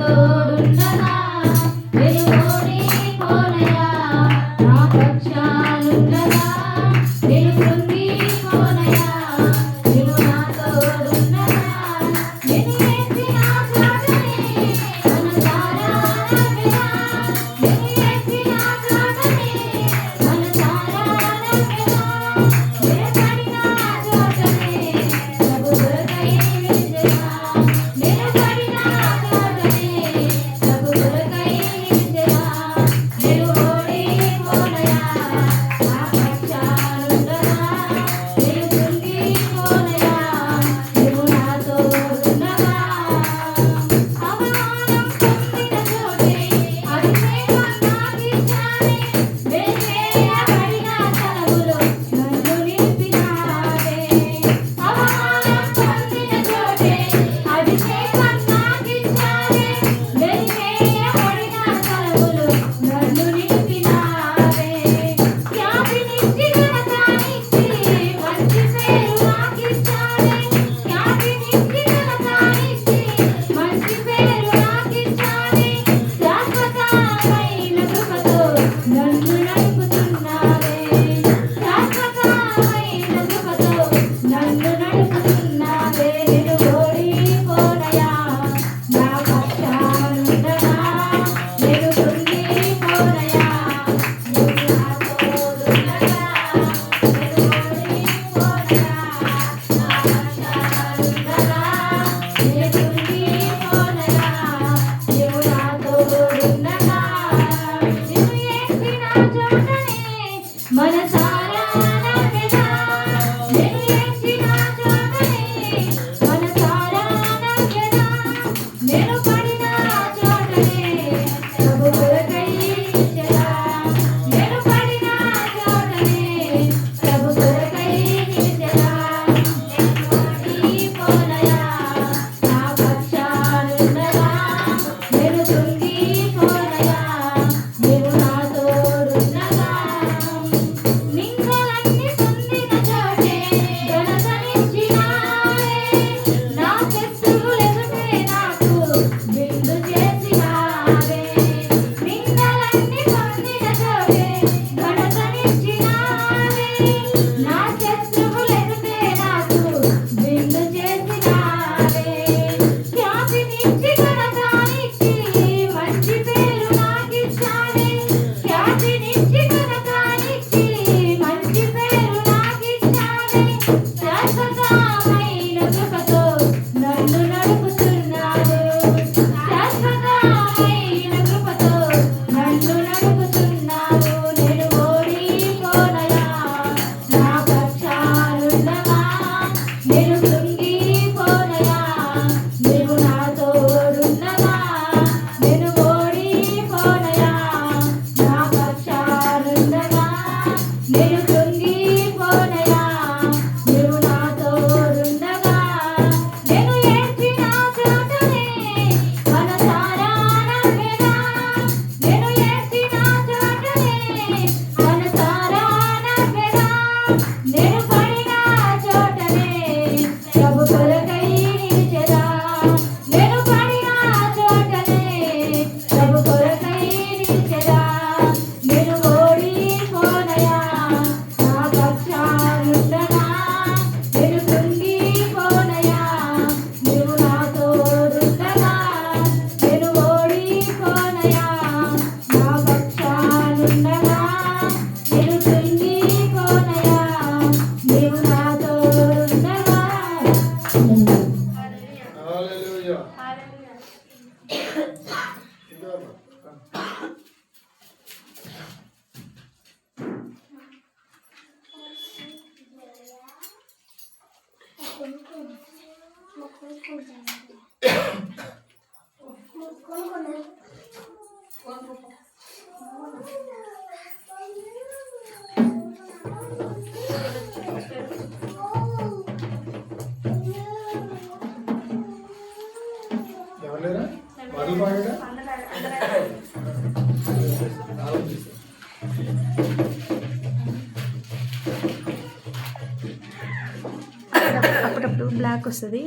తోడుండగా నేను ఓడిపోనయా నా పక్షానుండగా నేను కృంగిపోనయా నీవు నా తోడుండగా నేను ఎత్తిన చోటనే మనసారా నవ్వెదా నేను ఎత్తిన చోటనే మనసారా నవ్వెదా నేను పడిన చోటనే ప్రభు దొరకై నిలిచెదా నేను పడిన చోటనే ప్రభు దొరకై నిలిచెదా నేను ఓడిపోనయా నా పక్షానుండగా నేను కృంగిపోనయా నీవు నా తోడుండగా అవమానం పొందిన చోటే అభిషేకం నాకిచ్చావే వెలివేయబడిన తలములో నన్ను నిలిపినావే అవమానం పొందిన చోటే అభిషేకం నాకిచ్చావే వెలివేయబడిన తలములో నన్ను నిలిపినావే ఖ్యాతినిచ్చి ఘనతనిచ్చి మంచి పేరు నాకిచ్చావే ఖ్యాతినిచ్చి ఘనతనిచ్చి మంచి పేరు నాకిచ్చావే శాశ్వతమైన కృపతో నన్ను నడుపుతున్నావే శాశ్వతమైన కృపతో నన్ను నడుపుతున్నావే నేను ఓడిపోనయా నా పక్షానుండగా నేను కృంగిపోనయా నీవు నా తోడుండగా నేను ఓడిపోనయా నా పక్షానుండగా నేను కృంగిపోనయా నీవు నా తోడుండగా నిన్ను ఎక్కిన చోటనే మనసారా నవ్వెదా నేను ఎక్కిన చోటనే మనసారా నవ్వెదా నేను పడిన చోటనే ప్రభు కొరకై నిలిచెదా నేను పడిన చోటనే ప్రభు కొరకై నిలిచెదా నేను ఓడిపోనయా నా పక్షానుండగా నేను కృంగిపోనయా నీవు నా తోడుండగా నిందలన్నీ పొందిన చోటే ఘనతనిచ్చినావే నా శత్రువులెదుటే నాకు విందు చేసినావే నిందలన్నీ పొందిన చోటే ఘనతనిచ్చినావే నా శత్రువులెదుటే నాకు విందు చేసినావే ఖ్యాతినిచ్చి ఘనతనిచ్చి మంచి పేరు నాకిచ్చావే ఖ్యాతినిచ్చి ఘనతనిచ్చి మంచి పేరు నాకిచ్చావే శాశ్వతమైన కృపతో నన్ను నడుపుతున్నావు శాశ్వతమైన కృపతో నన్ను నడుపుతున్నావు నేను ఓడిపోనయా నా పక్షానుండగా నేను కృంగిపోనయా నీవు నా తోడుండగా నేను ఓడిపోనయా నా పక్షానుండగా నేను కృంగిపోనయా నీవు నా తోడుండగా నేను ఎత్తిన చోటనే మనసారా నవ్వెదా నేను ఎత్తిన చోటనే మనసారా నవ్వెదా నేను పడిన చోటనే ప్రభు కొరకై నిలిచెదా నేను పడిన చోటనే ప్రభు కొరకై నిలిచెదా నేను ఓడిపోనయా నా పక్షానుండగా నేను కృంగిపోనయా నీవు నా తోడుండగా నేను ఓడిపోనయా నా పక్షానుండగా నేను కృంగిపోనయా నీవు నా తోడుండగా హల్లెలూయా. ఎవరు వాళ్ళు పాడా అప్పుడప్పుడు బ్లాక్ వస్తుంది.